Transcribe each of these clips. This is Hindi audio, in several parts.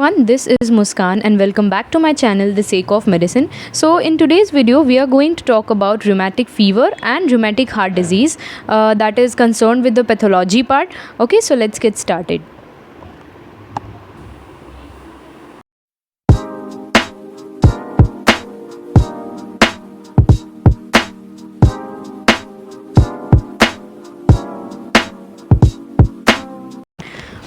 Everyone, this is Muskan and welcome back to my channel The Sake of Medicine. So in today's video we are going to talk about rheumatic fever and rheumatic heart disease that is concerned with the pathology part. Okay, so let's get started.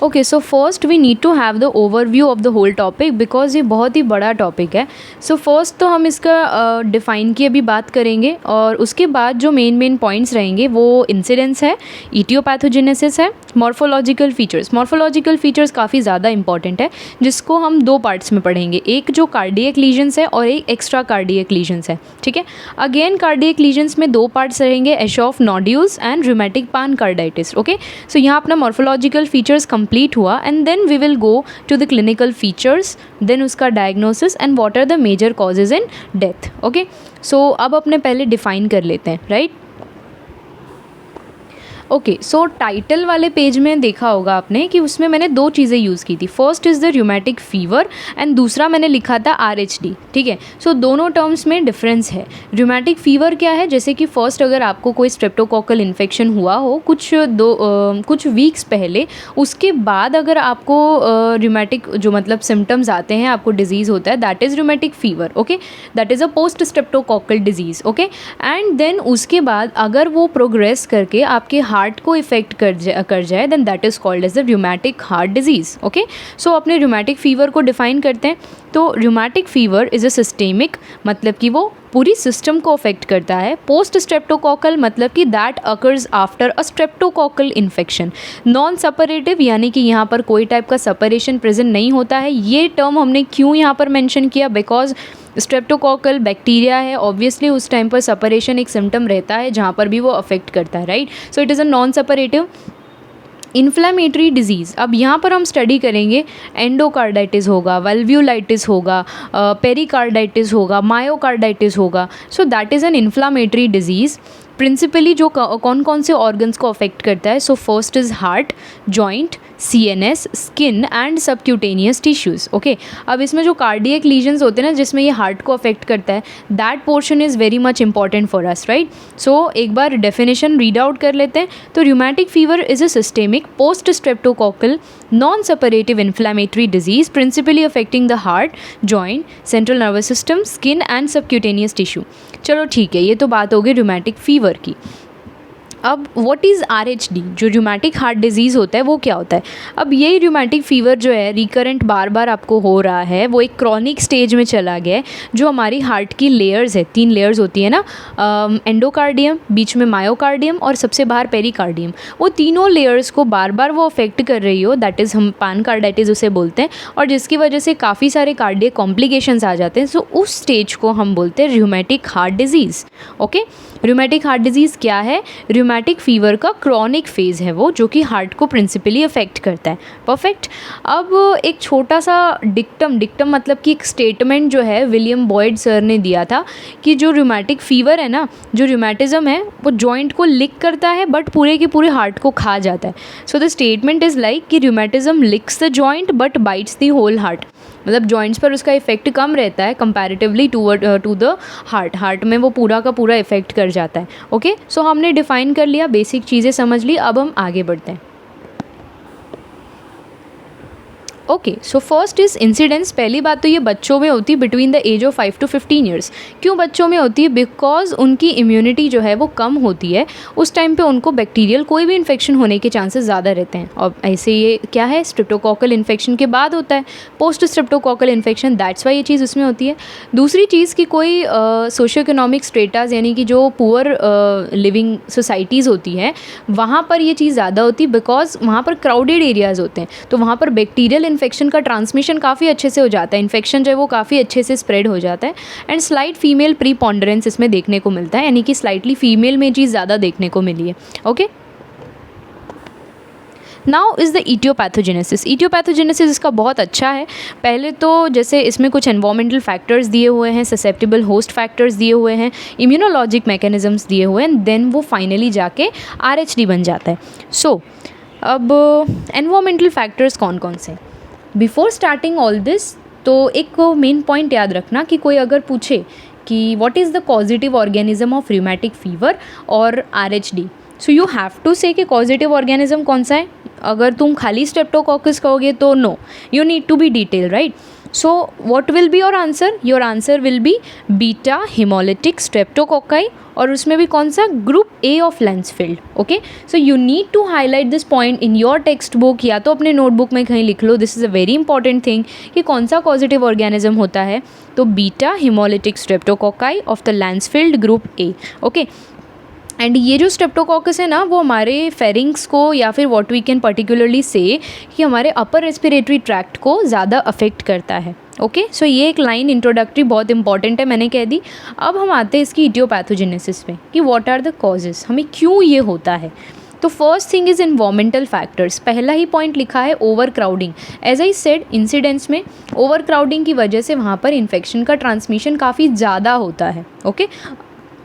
Okay so first we need to have the overview of the whole topic because ये बहुत ही बड़ा टॉपिक है. सो फर्स्ट तो हम इसका डिफ़ाइन की अभी बात करेंगे और उसके बाद जो मेन पॉइंट्स रहेंगे वो इंसिडेंस है, इटियोपैथोजेनेसिस है, मॉर्फोलॉजिकल फीचर्स. मॉर्फोलॉजिकल फीचर्स काफ़ी ज़्यादा इंपॉर्टेंट है जिसको हम दो पार्ट्स में पढ़ेंगे, एक जो कार्डियक लीजन्स है और एक एक्स्ट्रा कार्डियक लीजन्स है. ठीक है, अगेन कार्डियक लीजन्स में दो पार्ट्स रहेंगे, Aschoff nodules and rheumatic pancarditis. Okay, so यहाँ अपना मॉर्फोलॉजिकल फीचर्स कंप्लीट हुआ and then we will go to the clinical features, then उसका diagnosis and what are the major causes in death. Okay, so अब अपने पहले डिफाइन कर लेते हैं, राइट. ओके, सो टाइटल वाले पेज में देखा होगा आपने कि उसमें मैंने दो चीज़ें यूज़ की थी. First is the rheumatic fever and दूसरा मैंने लिखा था RH-D. ठीक है, सो दोनों टर्म्स में डिफरेंस है. रूमेटिक फीवर क्या है, जैसे कि फर्स्ट अगर आपको कोई स्ट्रेप्टोकोकल इन्फेक्शन हुआ हो कुछ वीक्स पहले, उसके बाद अगर आपको रूमेटिक जो मतलब सिम्टम्स आते हैं, आपको डिजीज़ होता है, that is rheumatic fever. Okay, that is a post streptococcal disease. Okay, and then उसके बाद अगर वो प्रोग्रेस करके आपके हार्ट को इफेक्ट कर जाए then that is called as the rheumatic heart disease. Okay, so अपने रूमेटिक फीवर को डिफाइन करते हैं. तो rheumatic fever is a systemic, मतलब कि वो पूरी सिस्टम को अफेक्ट करता है. पोस्ट स्ट्रेप्टोकोकल मतलब कि that occurs after a streptococcal infection. Non suppurative यानी कि यहाँ पर कोई टाइप का सपरेशन प्रेजेंट नहीं होता है. ये टर्म हमने क्यों यहाँ पर मेंशन किया, बिकॉज स्ट्रेप्टोकोकल बैक्टीरिया है, ऑब्वियसली उस टाइम पर सपरेशन एक सिम्टम रहता है जहाँ पर भी वो अफेक्ट करता है, right. So it is a non suppurative. Inflammatory disease, अब यहाँ पर हम स्टडी करेंगे, एंडोकार्डाइटिस होगा, वल्व्यूलाइटिस होगा, पेरिकार्डाइटिस होगा, मायोकार्डाइटिस होगा. So that is an inflammatory disease. Principally जो कौन कौन से ऑर्गन्स को अफेक्ट करता है, सो first is heart, joint, CNS, skin and subcutaneous tissues. Okay, अब इसमें जो कार्डियक लीजन्स होते हैं ना, जिसमें ये हार्ट को अफेक्ट करता है, that portion is very much important for us, right. So एक बार डेफिनेशन रीड आउट कर लेते हैं. तो rheumatic fever is a systemic post streptococcal non suppurative inflammatory disease principally affecting the heart, joint, central nervous system, skin and subcutaneous tissue. चलो ठीक है, ये तो बात हो गई रूमेटिक फीवर की. अब व्हाट इज़ RH-D, जो रूमेटिक हार्ट डिजीज़ होता है वो क्या होता है. अब यही रूमेटिक फीवर जो है रिकरेंट बार बार आपको हो रहा है, वो एक क्रॉनिक स्टेज में चला गया है. जो हमारी हार्ट की लेयर्स है, 3 लेयर्स होती है ना, एंडोकार्डियम, बीच में मायोकार्डियम और सबसे बाहर पेरिकार्डियम, वो तीनों लेयर्स को बार बार वो अफेक्ट कर रही हो, दैट इज़ हम पानकार्डाइटिस उसे बोलते हैं, और जिसकी वजह से काफ़ी सारे कार्डियक कॉम्प्लिकेशंस आ जाते हैं. सो उस स्टेज को हम बोलते हैं rheumatic heart disease. Okay, rheumatic heart disease क्या है, रूमेटिक फीवर का क्रॉनिक फेज़ है वो, जो कि हार्ट को प्रिंसिपली अफेक्ट करता है. परफेक्ट. अब एक छोटा सा डिक्टम मतलब कि एक स्टेटमेंट जो है विलियम बॉयड सर ने दिया था कि जो रूमेटिक फीवर है ना, जो रूमेटिज़म है वो जॉइंट को लिक करता है बट पूरे के पूरे हार्ट को खा जाता है. So the statement is like कि rheumatism licks the joint but bites the whole heart. मतलब जॉइंट्स पर उसका इफेक्ट कम रहता है कंपैरेटिवली टू द हार्ट में वो पूरा का पूरा इफेक्ट कर जाता है. ओके, सो हमने डिफ़ाइन कर लिया, बेसिक चीज़ें समझ ली, अब हम आगे बढ़ते हैं. Okay, so first is incidence. पहली बात तो ये बच्चों में होती है between the age of 5 to 15 years. क्यों बच्चों में होती है, बिकॉज उनकी इम्यूनिटी जो है वो कम होती है. उस टाइम पे उनको बैक्टीरियल कोई भी इन्फेक्शन होने के चांसेस ज़्यादा रहते हैं. और ऐसे ये क्या है, स्ट्रेप्टोकोकल इन्फेक्शन के बाद होता है post streptococcal infection, that's why ये चीज़ उसमें होती है. दूसरी चीज़ की कोई सोशियो इकोनॉमिक स्टेटस यानी कि जो पुअर लिविंग सोसाइटीज़ होती हैं वहाँ पर ये चीज़ ज़्यादा होती है, बिकॉज वहाँ पर क्राउडेड एरियाज़ होते हैं, तो वहाँ पर बैक्टीरियल इन्फेक्शन का ट्रांसमिशन काफ़ी अच्छे से हो जाता है. इन्फेक्शन जो है वो काफ़ी अच्छे से स्प्रेड हो जाता है. एंड स्लाइट फीमेल प्रीपोंडरेंस इसमें देखने को मिलता है, यानी कि स्लाइटली फीमेल में चीज़ ज़्यादा देखने को मिली है. Okay, now is the aetiopathogenesis. Aetiopathogenesis इसका बहुत अच्छा है. पहले तो जैसे इसमें कुछ एनवायरमेंटल फैक्टर्स दिए हुए हैं, ससेप्टेबल होस्ट फैक्टर्स दिए हुए हैं, इम्यूनोलॉजिक मैकेनिज्म्स दिए हुए हैं, देन वो फाइनली जाके RH-D बन जाता है. सो अब एनवायरमेंटल फैक्टर्स कौन कौन से. बिफोर स्टार्टिंग ऑल दिस, तो एक मेन पॉइंट याद रखना कि कोई अगर पूछे कि what is the causative organism of rheumatic fever और RHD, so you have to say कि कॉजेटिव ऑर्गेनिज्म कौन सा है. अगर तुम खाली स्ट्रेप्टोकॉकस कहोगे तो no, you need to be detail, right. So what will be your answer? Your answer will be beta hemolytic streptococci, और उसमें भी कौन सा, group A of Lancefield. Okay, so you need to highlight this point in your textbook, या तो अपने नोटबुक में कहीं लिख लो. This is a very important thing कि कौन सा पॉजिटिव ऑर्गेनिज्म होता है. तो beta hemolytic streptococci of the Lancefield group A. Okay, and ये जो स्ट्रेप्टोकॉकस है ना, वो हमारे फेरिंग्स को या फिर व्हाट वी कैन पर्टिकुलरली से कि हमारे अपर रेस्पिरेटरी ट्रैक्ट को ज़्यादा अफेक्ट करता है. ओके, सो ये एक लाइन इंट्रोडक्टरी बहुत इंपॉर्टेंट है, मैंने कह दी. अब हम आते हैं इसकी इटियोपैथोजेनेसिस में कि व्हाट आर द कॉजेज़, हमें क्यों ये होता है. तो first thing is environmental factors. पहला ही पॉइंट लिखा है overcrowding. As I said, incidents में ओवर क्राउडिंग की वजह से वहाँ पर इन्फेक्शन का ट्रांसमिशन काफ़ी ज़्यादा होता है. ओके,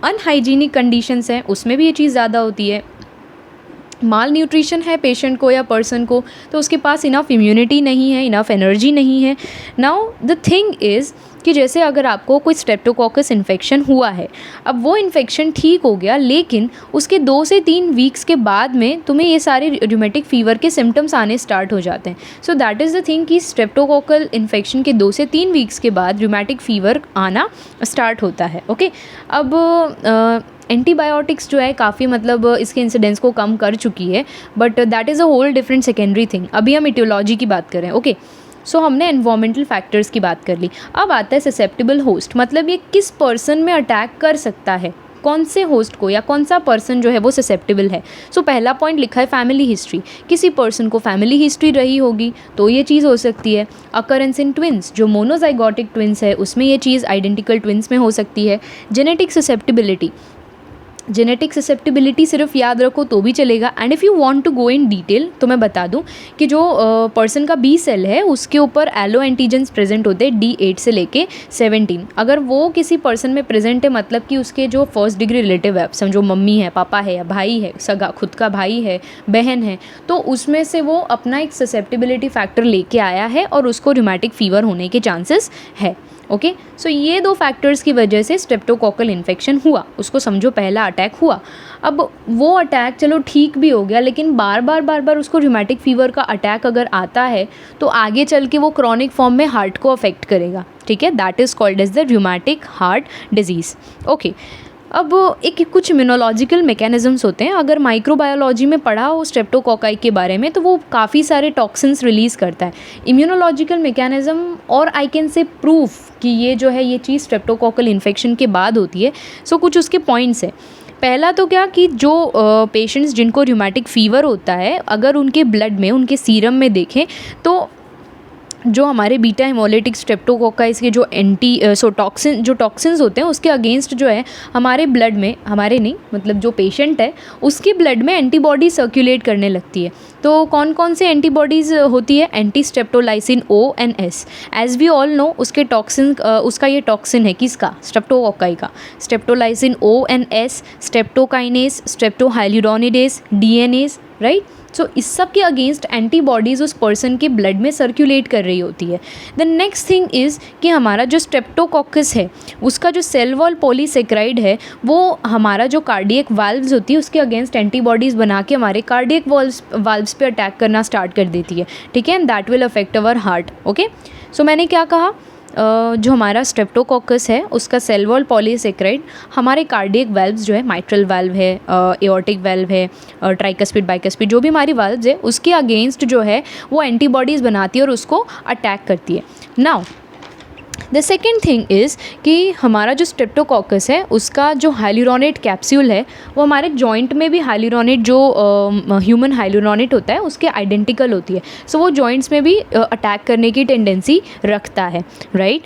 अनहाइजीनिक कंडीशंस हैं, उसमें भी ये चीज़ ज़्यादा होती है. माल न्यूट्रिशन है पेशेंट को या पर्सन को, तो उसके पास इनफ इम्यूनिटी नहीं है, इनफ एनर्जी नहीं है. नाउ द थिंग इज़ कि जैसे अगर आपको कोई स्ट्रेप्टोकॉकस इन्फेक्शन हुआ है, अब वो इन्फेक्शन ठीक हो गया, लेकिन उसके 2 से 3 वीक्स के बाद में तुम्हें ये सारे रूमेटिक फ़ीवर के सिम्टम्स आने स्टार्ट हो जाते हैं. So that is the thing कि स्ट्रेप्टोकॉकल इन्फेक्शन के 2 से 3 वीक्स के बाद रूमेटिक फ़ीवर आना स्टार्ट होता है. ओके, अब एंटीबायोटिक्स जो है काफ़ी मतलब इसके इंसिडेंस को कम कर चुकी है, but that is a whole different secondary thing. अभी हम इटियोलॉजी की बात करें. ओके, सो हमने एनवायरमेंटल फैक्टर्स की बात कर ली. अब आता है ससेप्टेबल होस्ट, मतलब ये किस पर्सन में अटैक कर सकता है, कौन से होस्ट को या कौन सा पर्सन जो है वो ससेप्टेबल है. सो पहला पॉइंट लिखा है फैमिली हिस्ट्री. किसी पर्सन को फैमिली हिस्ट्री रही होगी तो ये चीज़ हो सकती है. अकरेंस इन ट्विंस, जो मोनोजाइगोटिक ट्विंस है उसमें ये चीज़ आइडेंटिकल ट्विंस में हो सकती है. जेनेटिक ससेप्टेबिलिटी, जेनेटिक ससेप्टेबिलिटी सिर्फ याद रखो तो भी चलेगा. And if you want to go in detail तो मैं बता दूं कि जो पर्सन का बी सेल है उसके ऊपर एलो एंटीजेंस प्रेजेंट होते हैं D8 से लेके 17. अगर वो किसी पर्सन में प्रेजेंट है, मतलब कि उसके जो फर्स्ट डिग्री रिलेटिव है, समझो मम्मी है, पापा है या भाई है, सगा खुद का भाई है, बहन है, तो उसमें से वो अपना एक ससेप्टेबिलिटी फैक्टर लेके आया है और उसको रूमेटिक फीवर होने के चांसेस है. ओके, सो ये 2 फैक्टर्स की वजह से स्ट्रेप्टोकॉकल इन्फेक्शन हुआ, उसको समझो पहला अटैक हुआ. अब वो अटैक चलो ठीक भी हो गया, लेकिन बार बार उसको रूमेटिक फीवर का अटैक अगर आता है तो आगे चल के वो क्रॉनिक फॉर्म में हार्ट को अफेक्ट करेगा. ठीक है, that is called as the rheumatic heart disease. Okay, अब एक कुछ इम्यूनोलॉजिकल मैकेनिज़म्स होते हैं. अगर माइक्रोबायोलॉजी में पढ़ा हो स्ट्रेप्टोकॉकाई के बारे में तो वो काफ़ी सारे टॉक्सिन्स रिलीज़ करता है. इम्यूनोलॉजिकल मैकेनिज़्म, और आई कैन से प्रूफ कि ये जो है ये चीज़ स्ट्रेप्टोकॉकल इन्फेक्शन के बाद होती है. सो कुछ उसके पॉइंट्स हैं. पहला तो क्या कि जो पेशेंट्स जिनको रूमेटिक फ़ीवर होता है, अगर उनके ब्लड में, उनके सीरम में देखें तो जो हमारे बीटा हेमोलिटिक स्ट्रेप्टोकोकाइस के जो टॉक्सिन्स होते हैं उसके अगेंस्ट जो है हमारे ब्लड में, हमारे नहीं मतलब जो पेशेंट है उसके ब्लड में एंटीबॉडी सर्कुलेट करने लगती है. तो कौन कौन से एंटीबॉडीज़ होती है? Anti streptolysin O and S. As we all know उसके टॉक्सिन, उसका ये टॉक्सिन है किसका? स्ट्रेप्टोकोकाई का. Streptolysin O and S, streptokinase, streptohyaluronidase, DNase, right. So इस सब के अगेंस्ट एंटीबॉडीज़ उस पर्सन के ब्लड में सर्कुलेट कर रही होती है. द नेक्स्ट थिंग इज़ कि हमारा जो स्ट्रेप्टोकॉकस है उसका जो सेल वॉल पॉलीसेक्राइड है वो हमारा जो कार्डियक वाल्व्स होती है उसके अगेंस्ट एंटीबॉडीज़ बना के हमारे कार्डियक वाल्व्स पे अटैक करना स्टार्ट कर देती है. ठीक है, and that will affect our heart. Okay, so मैंने क्या कहा, जो हमारा स्ट्रेप्टोकॉकस है उसका सेल वॉल पॉलीसेक्राइड हमारे कार्डियक वाल्व्स जो है, माइट्रल वाल्व है, एओर्टिक वाल्व है, ट्राइकस्पिड बाइकस्पिड, जो भी हमारी वाल्व्स है उसके अगेंस्ट जो है वो एंटीबॉडीज़ बनाती है और उसको अटैक करती है. Now the second thing is कि हमारा जो स्ट्रेप्टोकॉकस है उसका जो हाइलुरोनेट कैप्सूल है वो हमारे जॉइंट में भी हाइलुरोनेट जो ह्यूमन हाइलुरोनेट होता है उसके आइडेंटिकल होती है. सो वो जॉइंट्स में भी अटैक करने की टेंडेंसी रखता है, right.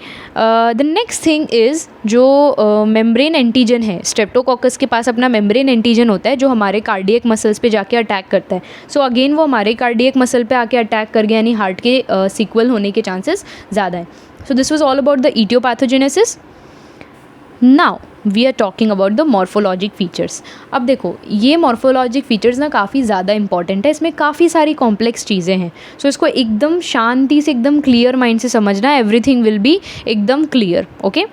The next thing is जो मेम्ब्रेन एंटीजन है, स्ट्रेप्टोकॉकस के पास अपना मेम्ब्रेन एंटीजन होता है जो हमारे कार्डियक मसल्स पे जाके अटैक करता है. सो अगेन वो हमारे कार्डियक मसल पे आके अटैक कर गया, यानी हार्ट के सीक्वल होने के चांसेस ज़्यादा है. So this was all about the etiopathogenesis. Now we are talking about the morphologic features. अब देखो ये मॉर्फोलॉजिक फीचर्स ना काफ़ी ज़्यादा इंपॉर्टेंट है, इसमें काफ़ी सारी कॉम्प्लेक्स चीज़ें हैं। सो इसको एकदम शांति से एकदम क्लियर माइंड से समझना, एवरीथिंग विल बी एकदम क्लियर। ओके,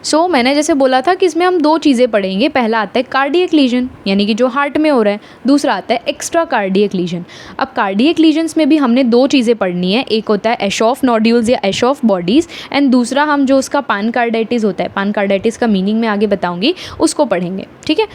सो मैंने जैसे बोला था कि इसमें हम दो चीज़ें पढ़ेंगे। पहला आता है कार्डियक लीजन, यानी कि जो हार्ट में हो रहा है। दूसरा आता है एक्स्ट्रा कार्डियक लीजन। अब कार्डियक लीजन्स में भी हमने दो चीज़ें पढ़नी है, एक होता है एशॉफ नोड्यूल्स या एशॉफ बॉडीज़, एंड दूसरा हम जो उसका पानकार्डाइटिस होता है, पानकार्डाइटिस का मीनिंग मैं आगे बताऊँगी, उसको पढ़ेंगे। ठीक है,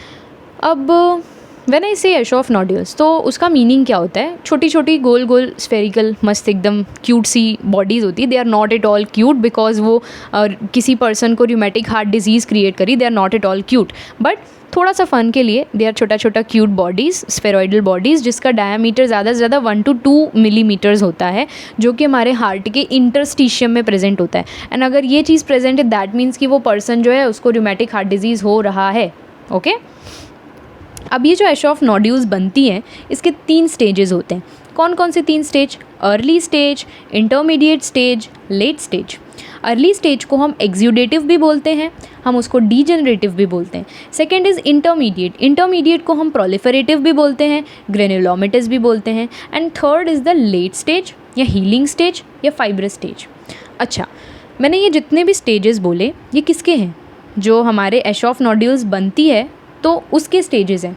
अब व्हेन आई से एशॉफ नोड्यूल्स तो उसका मीनिंग क्या होता है? छोटी छोटी गोल गोल स्फेरिकल मस्त एकदम क्यूट सी बॉडीज़ होती है। They are not at all cute because वो किसी पर्सन को र्यूमेटिक हार्ट डिजीज़ क्रिएट करी। They are not at all cute, but थोड़ा सा फ़न के लिए दे आर छोटा छोटा क्यूट बॉडीज़, स्फेरॉइडल बॉडीज़, जिसका डायामीटर ज़्यादा से ज़्यादा 1 to 2 मिलीमीटर्स होता है, जो कि हमारे हार्ट के इंटरस्टिशियम में प्रेजेंट होता है। एंड अगर ये चीज़ प्रेजेंट है दैट मीन्स कि वो पर्सन जो है उसको र्यूमेटिक हार्ट डिजीज़ हो रहा है। ओके, अब ये जो एशॉफ नोड्यूल्स बनती हैं इसके 3 स्टेजेस होते हैं। कौन कौन से 3 stage? Early stage, intermediate stage, late stage. Early stage को हम एक्सुडेटिव भी बोलते हैं, हम उसको डीजेनरेटिव भी बोलते हैं। सेकेंड इज़ इंटरमीडिएट, इंटरमीडिएट को हम प्रोलिफरेटिव भी बोलते हैं, ग्रेन्युलोमेटस भी बोलते हैं। And third is the late stage या हीलिंग स्टेज या फाइब्रस स्टेज। अच्छा, मैंने ये जितने भी स्टेजेस बोले ये किसके हैं? जो हमारे एशॉफ नोड्यूल्स बनती है तो उसके स्टेजेस हैं,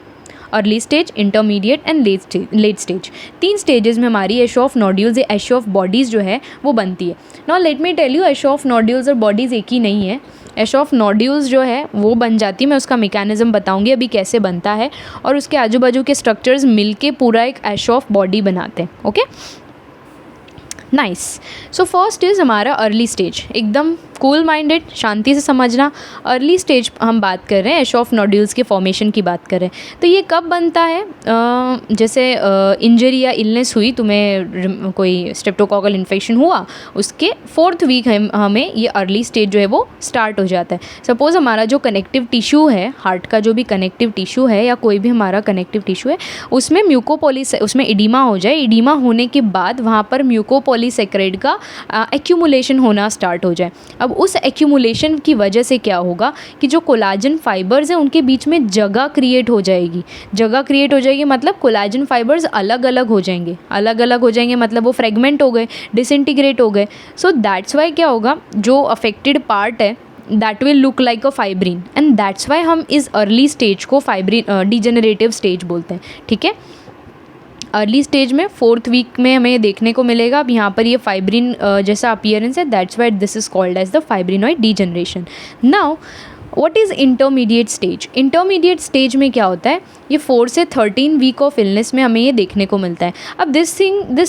early stage, intermediate and let stage. 3 stages में हमारी एशॉफ नोड्यूल्स या एशॉफ बॉडीज़ जो है वो बनती है। Now let me tell you, Aschoff nodules और बॉडीज़ एक ही नहीं है। एशॉफ नोड्यूल्स जो है वो बन जाती है, मैं उसका मैकेनिज्म बताऊंगी अभी कैसे बनता है, और उसके आजू बाजू के स्ट्रक्चर्स मिलके पूरा एक एशॉफ बॉडी बनाते हैं। Okay, nice. So first is हमारा अर्ली स्टेज, एकदम कूल माइंडेड, शांति से समझना। अर्ली स्टेज हम बात कर रहे हैं, एशॉफ नोड्यूल्स के फॉर्मेशन की बात कर रहे हैं। तो ये कब बनता है? जैसे इंजरी या इलनेस हुई, तुम्हें कोई स्ट्रेप्टोकोकल इन्फेक्शन हुआ, उसके 4th वीक हमें ये अर्ली स्टेज जो है वो स्टार्ट हो जाता है। सपोज़ हमारा जो कनेक्टिव टिश्यू है, हार्ट का जो भी कनेक्टिव टिश्यू है या कोई भी हमारा कनेक्टिव टिश्यू है, उसमें उसमें एडिमा हो जाए। एडिमा होने के बाद वहाँ पर म्यूकोपॉलीसैकेराइड का एक्यूमुलेशन होना स्टार्ट हो जाए। अब उस एक्यूमुलेशन की वजह से क्या होगा कि जो कोलाजन फाइबर्स हैं उनके बीच में जगह क्रिएट हो जाएगी। जगह क्रिएट हो जाएगी मतलब कोलाजन फाइबर्स अलग अलग हो जाएंगे। अलग अलग हो जाएंगे मतलब वो फ्रेगमेंट हो गए, डिसइंटीग्रेट हो गए। सो दैट्स वाई क्या होगा, जो अफेक्टेड पार्ट है that will look like a fibrin, and that's why हम इस अर्ली स्टेज को फाइब्रिन डिजेनरेटिव स्टेज बोलते हैं। ठीक है, अर्ली स्टेज में 4th वीक में हमें देखने को मिलेगा। अब यहाँ पर ये फाइब्रिन जैसा अपीयरेंस है, that's why this is called as the fibrinoid degeneration. Now what is intermediate stage? Intermediate stage में क्या होता है, ये 4 से 13 वीक ऑफ इलनेस में हमें ये देखने को मिलता है। अब this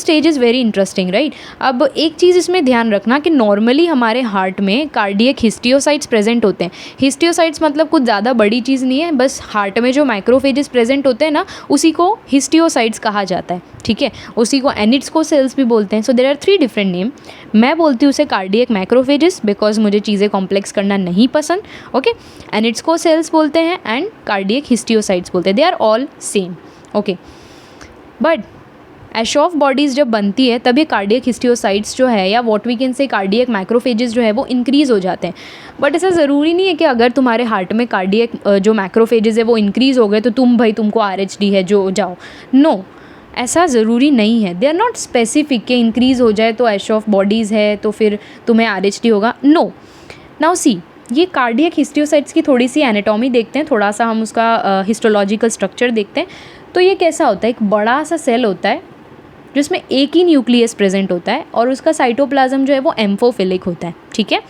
stage is very interesting, right. अब एक चीज़ इसमें ध्यान रखना कि नॉर्मली हमारे हार्ट में कार्डियक हिस्टियोसाइट्स प्रेजेंट होते हैं। हिस्टियोसाइट्स मतलब कुछ ज़्यादा बड़ी चीज़ नहीं है, बस हार्ट में जो माइक्रोफेजेस प्रेजेंट होते हैं ना, उसी को हिस्टियोसाइट्स कहा जाता है। ठीक है, उसी को एनिट्सको सेल्स भी बोलते हैं। So there are 3 different name. मैं बोलती हूँ उसे कार्डियक मैक्रोफेजेस बिकॉज मुझे चीज़ें कॉम्प्लेक्स करना नहीं पसंद। ओके, एनिट्सको सेल्स बोलते हैं एंड कार्डियक हिस्टियोसाइट्स बोलते हैं। They are all same. Okay, but Aschoff bodies जब बनती है तब ये कार्डियक हिस्टियोसाइट्स जो है या what we can say cardiac macrophages जो है वो इंक्रीज़ हो जाते हैं। बट ऐसा ज़रूरी नहीं है कि अगर तुम्हारे हार्ट में कार्डियक जो मैक्रोफेजेस है वो इंक्रीज़ हो गए तो तुमको RH है जो जाओ। नो, ऐसा ज़रूरी नहीं है। दे आर नॉट स्पेसिफिक कि इंक्रीज़ हो जाए तो एशॉफ बॉडीज़ है तो फिर तुम्हें RH होगा। नो, नाउ सी, ये कार्डियक हिस्टियोसाइट्स की थोड़ी सी एनाटॉमी देखते हैं, थोड़ा सा हम उसका हिस्टोलॉजिकल स्ट्रक्चर देखते हैं। तो ये कैसा होता है, एक बड़ा सा सेल होता है जिसमें एक ही न्यूक्लियस प्रेजेंट होता है और उसका साइटोप्लाज्म जो है वो एम्फोफिलिक होता है। ठीक है,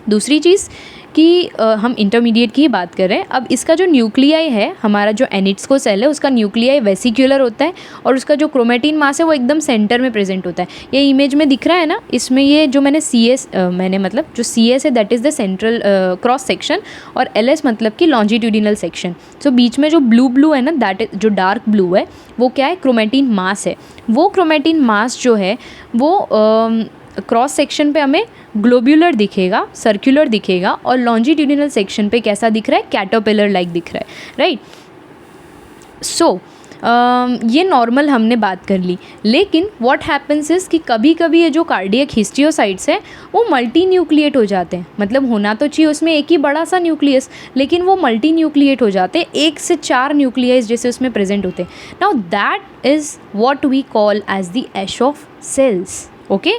दूसरी चीज़ कि हम इंटरमीडिएट की ही बात कर रहे हैं। अब इसका जो न्यूक्लियाई है, हमारा जो एनिट्सको सेल है उसका न्यूक्लियाई वेसिक्यूलर होता है और उसका जो क्रोमेटिन मास है वो एकदम सेंटर में प्रेजेंट होता है। ये इमेज में दिख रहा है ना, इसमें ये जो मैंने जो CS है that is the central cross section और LS मतलब कि लॉन्जिट्यूडिनल सेक्शन। सो बीच में जो ब्लू है ना, दैट इज जो डार्क ब्लू है वो क्या है, क्रोमेटिन मास है। वो क्रोमेटिन मास जो है वो क्रॉस सेक्शन पे हमें ग्लोब्यूलर दिखेगा, सर्कुलर दिखेगा, और लॉन्जिट्यूडिनल सेक्शन पे कैसा दिख रहा है, कैटरपिलर लाइक दिख रहा है, राइट। सो ये नॉर्मल हमने बात कर ली, लेकिन व्हाट हैपन्स इज़ कि कभी कभी ये जो कार्डियक हिस्टियोसाइट्स है वो मल्टी न्यूक्लिएट हो जाते हैं, मतलब होना तो चाहिए उसमें एक ही बड़ा सा न्यूक्लियस, लेकिन वो मल्टी न्यूक्लिएट हो जाते हैं, 1 से 4 न्यूक्लियस जैसे उसमें प्रेजेंट होते हैं। Now that is what we call as the Aschoff cells. Okay,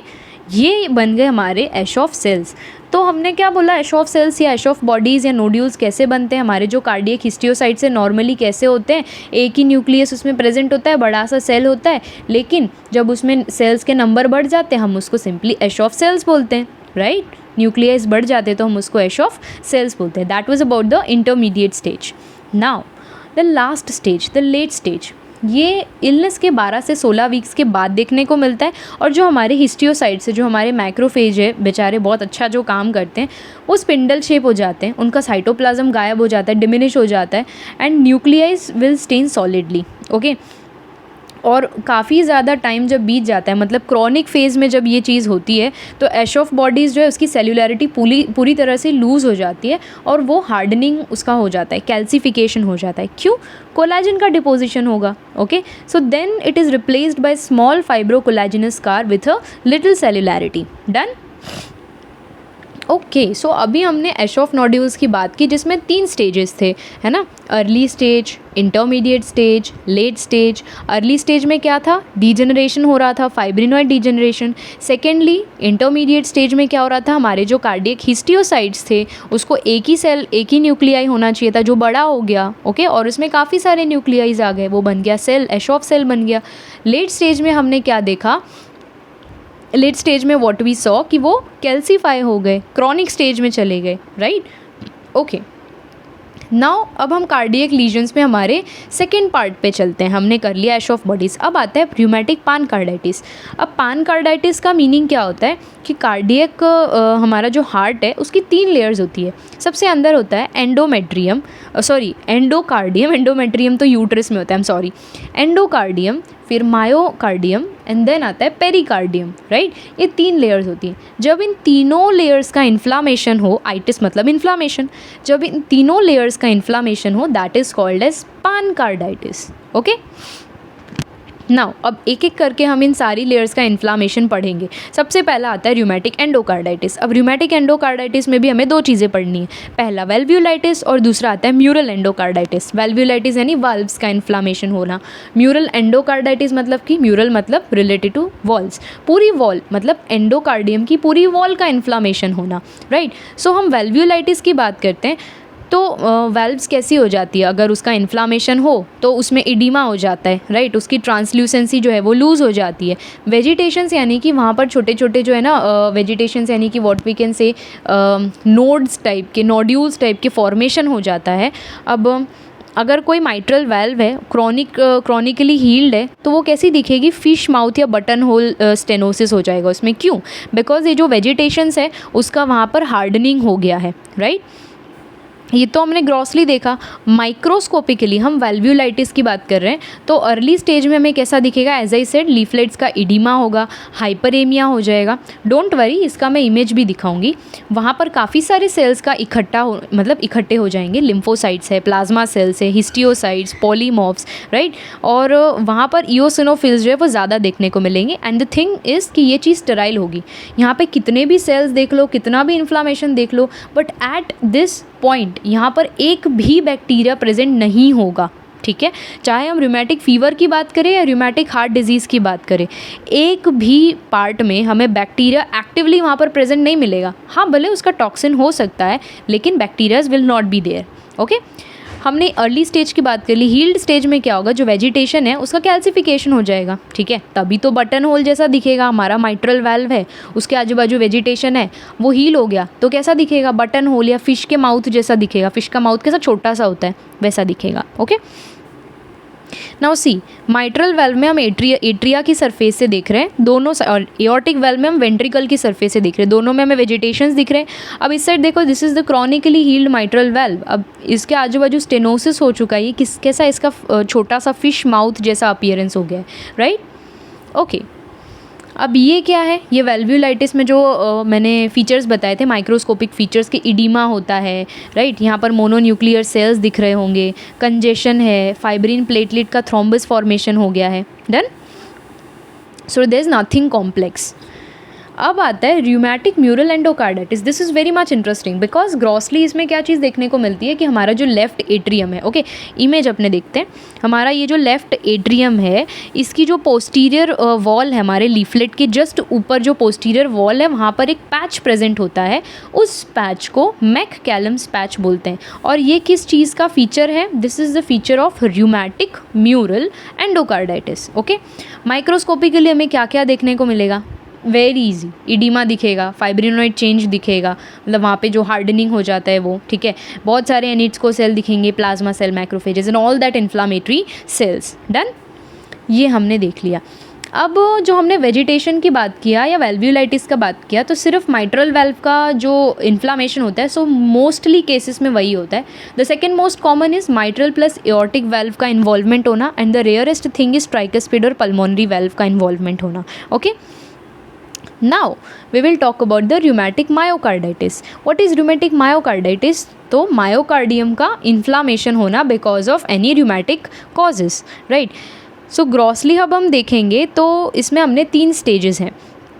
ये बन गए हमारे एशॉफ सेल्स। तो हमने क्या बोला, एशॉफ सेल्स या एशॉफ बॉडीज़ या नोड्यूल्स कैसे बनते हैं, हमारे जो कार्डियक हिस्टियोसाइट से नॉर्मली कैसे होते हैं, एक ही न्यूक्लियस उसमें प्रेजेंट होता है, बड़ा सा सेल होता है, लेकिन जब उसमें सेल्स के नंबर बढ़ जाते हैं हम उसको सिंपली एशॉफ सेल्स बोलते हैं, राइट। न्यूक्लियस बढ़ जाते हैं तो हम उसको एशॉफ सेल्स बोलते हैं। That was about the intermediate stage. Now the last stage, the late stage, ये इलनेस के 12 से 16 वीक्स के बाद देखने को मिलता है। और जो हमारे हिस्टियोसाइट्स है, जो हमारे मैक्रोफेज है, बेचारे बहुत अच्छा जो काम करते हैं, वो स्पिंडल शेप हो जाते हैं, उनका साइटोप्लाज्म गायब हो जाता है, डिमिनिश हो जाता है, and nucleus will stain solidly. Okay, और काफ़ी ज़्यादा टाइम जब बीत जाता है, मतलब क्रॉनिक फेज़ में जब ये चीज़ होती है, तो एशॉफ बॉडीज़ जो है उसकी सेल्युलरिटी पूरी तरह से लूज़ हो जाती है और वो हार्डनिंग उसका हो जाता है, कैल्सिफिकेशन हो जाता है। क्यों? कोलाजन का डिपोजिशन होगा। Okay, so then it is replaced by small fibro collagenous scar with a little cellularity. Done. Okay, so अभी हमने एशॉफ नोड्यूल्स की बात की जिसमें 3 स्टेजेस थे, है ना, early stage, intermediate stage, late stage. Early stage में क्या था, डीजनरेशन हो रहा था, fibrinoid degeneration. Secondly intermediate stage में क्या हो रहा था, हमारे जो कार्डियक हिस्टियोसाइट्स थे उसको एक ही सेल, एक ही न्यूक्लियाई होना चाहिए था जो बड़ा हो गया। ओके, और उसमें काफ़ी सारे न्यूक्लियाइज आ गए, वो बन गया सेल, एशॉफ सेल बन गया। लेट स्टेज में हमने क्या देखा, लेट स्टेज में व्हाट वी सॉ कि वो कैल्सीफाई हो गए, क्रॉनिक स्टेज में चले गए, राइट। ओके, नाउ अब हम कार्डियक लीजन्स में हमारे सेकेंड पार्ट पे चलते हैं। हमने कर लिया एशॉफ बॉडीज़, अब आता है र्यूमेटिक पानकार्डाइटिस। अब पानकार्डाइटिस का मीनिंग क्या होता है कि कार्डियक हमारा जो हार्ट है उसकी 3 लेयर्स होती है। सबसे अंदर होता है एंडोमेट्रियम, एंडोकार्डियम, एंडोमेट्रियम तो यूट्रस में होता है, आई एम सॉरी, एंडोकार्डियम, फिर मायोकार्डियम एंड देन आता है पेरिकार्डियम, राइट। ये 3 लेयर्स होती हैं। जब इन तीनों लेयर्स का इन्फ्लामेशन हो, आइटिस मतलब इन्फ्लामेशन, जब इन तीनों लेयर्स का इन्फ्लामेशन हो, that is called as pancarditis. Okay, now अब एक एक करके हम इन सारी लेयर्स का इन्फ्लामेशन पढ़ेंगे। सबसे पहला आता है र्यूमेटिक एंडोकार्डाइटिस। अब र्यूमेटिक एंडोकार्डाइटिस में भी हमें 2 चीज़ें पढ़नी है, पहला वेल्व्यूलाइटिस और दूसरा आता है म्यूरल एंडोकार्डाइटिस। वेल्व्यूलाइटिस यानी वाल्व्स का इन्फ्लामेशन होना, म्यूरल एंडोकार्डाइटिस मतलब कि म्यूरल मतलब रिलेटेड टू वॉल्स, पूरी वॉल मतलब एंडोकार्डियम की पूरी वॉल का इन्फ्लामेशन होना, राइट। सो हम वेल्व्यूलाइटिस की बात करते हैं। तो वाल्व्स कैसी हो जाती है, अगर उसका इन्फ्लामेशन हो तो उसमें इडीमा हो जाता है, राइट, उसकी ट्रांसल्यूसेंसी जो है वो लूज़ हो जाती है। वेजिटेशंस यानी कि वहाँ पर छोटे छोटे जो है ना वेजिटेशंस यानी कि what we can say nodes type के, नोड्यूल्स टाइप के फॉर्मेशन हो जाता है। अब अगर कोई माइट्रल वाल्व है, क्रॉनिकली हील्ड है, तो वो कैसी दिखेगी, फिश माउथ या बटन होल स्टेनोसिस हो जाएगा उसमें। क्यों? बिकॉज ये जो वेजिटेशंस है उसका वहाँ पर हार्डनिंग हो गया है, राइट। ये तो हमने ग्रॉसली देखा। माइक्रोस्कोपिकली हम वेल्व्यूलाइटिस की बात कर रहे हैं, तो अर्ली स्टेज में हमें कैसा दिखेगा, एज आई सेड लीफलेट्स का इडीमा होगा, हाइपरेमिया हो जाएगा। डोंट वरी, इसका मैं इमेज भी दिखाऊंगी। वहाँ पर काफ़ी सारे सेल्स का इकट्ठे हो जाएंगे, लिम्फोसाइट्स है, प्लाज्मा सेल्स है, हिस्टियोसाइट्स, पॉलीमॉर्फ्स, राइट। और वहाँ पर इओसिनोफिल्स जो है वो ज़्यादा देखने को मिलेंगे। एंड द थिंग इज़ कि ये चीज़ स्टेराइल होगी। यहाँ पे कितने भी सेल्स देख लो, कितना भी इन्फ्लामेशन देख लो, बट एट दिस पॉइंट यहाँ पर एक भी बैक्टीरिया प्रेजेंट नहीं होगा, ठीक है। चाहे हम रूमेटिक फीवर की बात करें या रूमेटिक हार्ट डिजीज़ की बात करें, एक भी पार्ट में हमें बैक्टीरिया एक्टिवली वहाँ पर प्रेजेंट नहीं मिलेगा। हाँ, भले उसका टॉक्सिन हो सकता है, लेकिन bacterias will not be there. Okay, हमने अर्ली स्टेज की बात कर ली। हील्ड स्टेज में क्या होगा, जो वेजिटेशन है उसका कैल्सिफिकेशन हो जाएगा, ठीक है। तभी तो बटन होल जैसा दिखेगा, हमारा माइट्रल वाल्व है उसके आजू बाजू वेजिटेशन है, वो हील हो गया तो कैसा दिखेगा, बटन होल या फिश के माउथ जैसा दिखेगा। फिश का माउथ कैसा छोटा सा होता है वैसा दिखेगा। Okay, now see, mitral valve में हम एट्रिया की सरफेस से देख रहे हैं दोनों, और एओर्टिक वाल्व में हम वेंट्रिकल की सरफेस से देख रहे हैं, दोनों में हमें वेजिटेशंस दिख रहे हैं। अब इस साइड देखो, this is the chronically healed mitral valve. अब इसके आजू बाजू स्टेनोसिस हो चुका है, ये कैसा इसका छोटा सा फिश माउथ जैसा अपीयरेंस हो गया है, राइट। ओके, अब ये क्या है, ये वेल्व्युलाइटिस में जो मैंने फीचर्स बताए थे माइक्रोस्कोपिक फीचर्स के, इडीमा होता है, राइट, यहाँ पर मोनोन्यूक्लियर सेल्स दिख रहे होंगे, कंजेशन है, फाइब्रिन प्लेटलेट का थ्रोम्बस फॉर्मेशन हो गया है, done. So there is nothing complex. अब आता है rheumatic mural endocarditis. This is very much interesting because grossly इसमें क्या चीज़ देखने को मिलती है कि हमारा जो लेफ्ट एट्रियम है, ओके, इमेज अपने देखते हैं, हमारा ये जो लेफ्ट एट्रियम है, इसकी जो पोस्टीरियर वॉल है, हमारे लीफलेट के जस्ट ऊपर जो पोस्टीरियर वॉल है, वहाँ पर एक पैच प्रेजेंट होता है, उस पैच को मैककैलम्स पैच बोलते हैं। और ये किस चीज़ का फीचर है? This is the feature of rheumatic mural endocarditis, okay. Microscopically हमें क्या क्या देखने को मिलेगा? वेरी इजी, इडीमा दिखेगा, फाइब्रिनोइड चेंज दिखेगा, मतलब वहाँ पे जो हार्डनिंग हो जाता है वो, ठीक है, बहुत सारे एनिट्सको सेल दिखेंगे, plasma cell, macrophages and all that inflammatory cells, done. ये हमने देख लिया। अब जो हमने वेजिटेशन की बात किया या वेल्व्युलाइटिस का बात किया, तो सिर्फ माइट्रल वेल्व का जो इन्फ्लामेशन होता है, सो मोस्टली केसेस में वही होता है। The second most common is mitral plus aortic valve का इन्वॉल्वमेंट होना, and the rarest thing is tricuspid और पल्मोनरी वेल्व का इन्वॉल्वमेंट होना, okay. Now we will talk about the rheumatic myocarditis. What is rheumatic myocarditis? तो मायोकार्डियम का इन्फ्लामेशन होना because of any rheumatic causes, right. So grossly अब हम देखेंगे तो इसमें हमने 3 स्टेजेस हैं।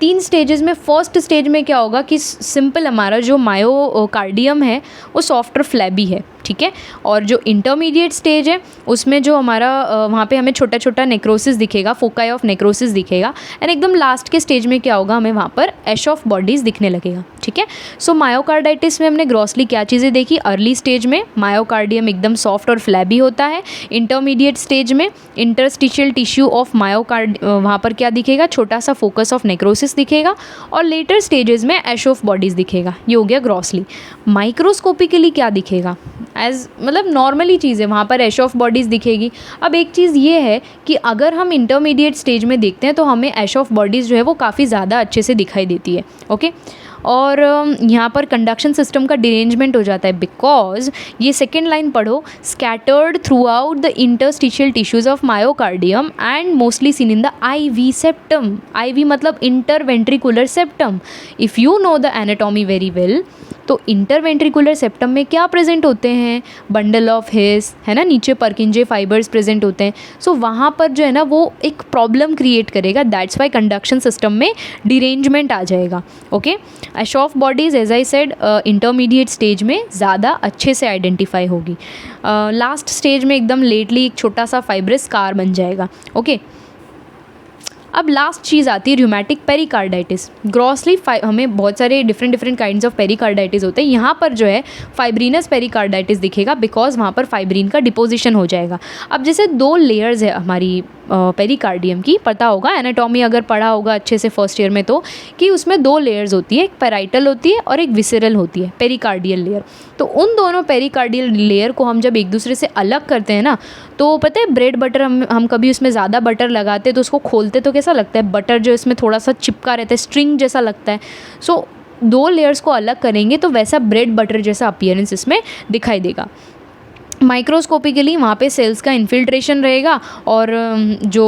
3 स्टेजेस में फर्स्ट स्टेज में क्या होगा कि सिंपल हमारा जो मायोकार्डियम है वो सॉफ्ट और फ्लैबी है, ठीक है। और जो इंटरमीडिएट स्टेज है उसमें जो हमारा वहाँ पे हमें छोटा छोटा नेक्रोसिस दिखेगा, फोकाई ऑफ नेक्रोसिस दिखेगा, एंड एकदम लास्ट के स्टेज में क्या होगा, हमें वहाँ पर एश ऑफ बॉडीज़ दिखने लगेगा, ठीक है। सो मायोकार्डाइटिस में हमने ग्रॉसली क्या चीज़ें देखी? अर्ली स्टेज में मायोकार्डियम एकदम सॉफ्ट और फ्लैबी होता है। इंटरमीडिएट स्टेज में इंटरस्टिशियल टिश्यू ऑफ मायोकार्ड, वहाँ पर क्या दिखेगा? छोटा सा फोकस ऑफ नेक्रोसिस दिखेगा। और लेटर स्टेजेस में एश ऑफ बॉडीज़ दिखेगा। ये हो गया ग्रॉसली। माइक्रोस्कोपिकली क्या दिखेगा? एज मतलब नॉर्मली चीज़ है, वहाँ पर एश ऑफ बॉडीज़ दिखेगी। अब एक चीज़ ये है कि अगर हम इंटरमीडिएट स्टेज में देखते हैं तो हमें एश ऑफ बॉडीज़ जो है वो काफ़ी ज़्यादा अच्छे से दिखाई देती है, ओके। और यहाँ पर कंडक्शन सिस्टम का डिरेंजमेंट हो जाता है बिकॉज ये सेकेंड लाइन पढ़ो, scattered throughout the interstitial tissues of myocardium and mostly seen in the IV septum. IV मतलब interventricular septum. If you know the anatomy very well, तो इंटरवेंट्रिकुलर सेप्टम में क्या प्रेजेंट होते हैं? बंडल ऑफ हिस, है ना, नीचे परकिंजे फाइबर्स प्रेजेंट होते हैं। सो वहाँ पर जो है ना वो एक प्रॉब्लम क्रिएट करेगा, दैट्स वाई कंडक्शन सिस्टम में डिरेंजमेंट आ जाएगा, okay. Aschoff bodies as I said intermediate stage में ज़्यादा अच्छे से आइडेंटिफाई होगी। लास्ट स्टेज में एकदम लेटली एक छोटा सा फाइब्रस स्कार बन जाएगा, ओके। अब लास्ट चीज़ आती है र्यूमेटिक पेरिकार्डाइटिस। ग्रॉसली हमें बहुत सारे डिफरेंट काइंड्स ऑफ पेरिकार्डाइटिस होते हैं। यहाँ पर जो है फाइब्रिनस पेरिकार्डाइटिस दिखेगा बिकॉज वहाँ पर फाइब्रिन का डिपोजिशन हो जाएगा। अब जैसे 2 लेयर्स है हमारी पेरिकार्डियम की, पता होगा एनाटॉमी अगर पढ़ा होगा अच्छे से फर्स्ट ईयर में, तो कि उसमें 2 लेयर्स होती है, एक पैराइटल होती है और एक विसरल होती है, पेरिकार्डियल लेयर। तो उन दोनों पेरिकार्डियल लेयर को हम जब एक दूसरे से अलग करते हैं ना, तो पता है ब्रेड बटर हम कभी उसमें ज़्यादा बटर लगाते हैं तो उसको खोलते तो कैसा लगता है? बटर जो इसमें थोड़ा सा चिपका रहता है, स्ट्रिंग जैसा लगता है। सो 2 लेयर्स को अलग करेंगे तो वैसा ब्रेड बटर जैसा अपीयरेंस इसमें दिखाई देगा। माइक्रोस्कोपिकली वहाँ पे सेल्स का इन्फिल्ट्रेशन रहेगा और जो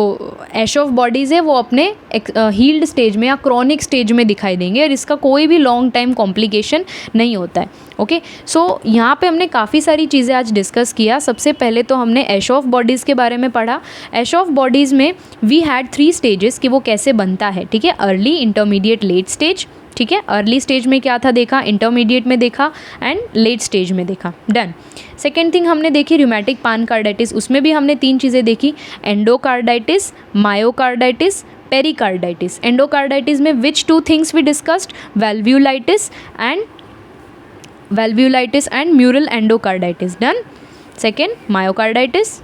एश ऑफ बॉडीज़ है वो अपने हील्ड स्टेज में या क्रॉनिक स्टेज में दिखाई देंगे और इसका कोई भी लॉन्ग टाइम कॉम्प्लिकेशन नहीं होता है, ओके। सो यहाँ पे हमने काफ़ी सारी चीज़ें आज डिस्कस किया। सबसे पहले तो हमने एश ऑफ बॉडीज़ के बारे में पढ़ा। एश ऑफ बॉडीज़ में वी हैड 3 स्टेजेस कि वो कैसे बनता है, ठीक है। अर्ली, इंटरमीडिएट, लेट स्टेज, ठीक है। अर्ली स्टेज में क्या था देखा, इंटरमीडिएट में देखा एंड लेट स्टेज में देखा, डन। सेकेंड थिंग हमने देखी र्यूमेटिक पैनकार्डाइटिस, उसमें भी हमने 3 चीज़ें देखी, एंडोकार्डाइटिस, मायोकार्डाइटिस, पेरिकार्डाइटिस। एंडोकार्डाइटिस में which 2 things we discussed? Valvulitis and mural endocarditis, done. Second myocarditis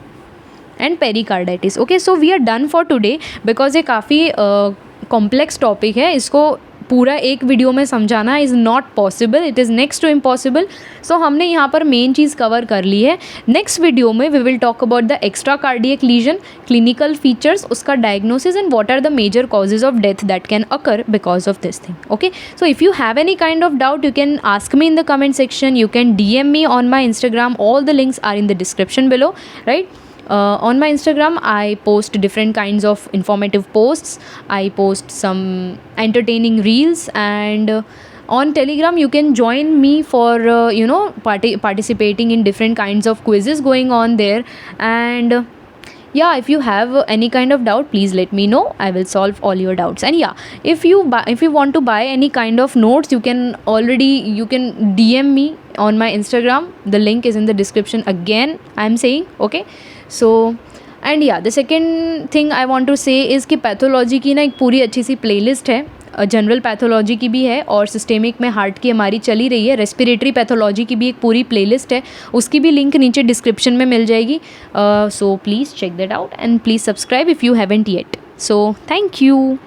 and pericarditis, okay. So we are done for today because ये काफ़ी कॉम्प्लेक्स टॉपिक है, इसको पूरा एक वीडियो में समझाना is not possible, it is next to impossible. So हमने यहाँ पर मेन चीज़ कवर कर ली है। नेक्स्ट वीडियो में we will talk about the extra cardiac lesion, clinical features, उसका diagnosis and what are the major causes of death that can occur because of this thing, okay. So if you have any kind of doubt you can ask me in the comment section, you can DM me on my Instagram, all the links are in the description below, right? On my Instagram I post different kinds of informative posts, I post some entertaining reels, and on Telegram you can join me for participating in different kinds of quizzes going on there. And yeah, if you have any kind of doubt, please let me know, I will solve all your doubts. And yeah, if you want to buy any kind of notes, you can DM me on my Instagram. The link is in the description, again I'm saying, okay? So and या the second thing I want to say is कि पैथोलॉजी की ना एक पूरी अच्छी सी प्लेलिस्ट है, जनरल पैथोलॉजी की भी है और सिस्टेमिक में हार्ट की हमारी चली रही है, रेस्पिरेटरी पैथोलॉजी की भी एक पूरी प्लेलिस्ट है, उसकी भी लिंक नीचे डिस्क्रिप्शन में मिल जाएगी. So please check that out and please subscribe if you haven't yet. So thank you.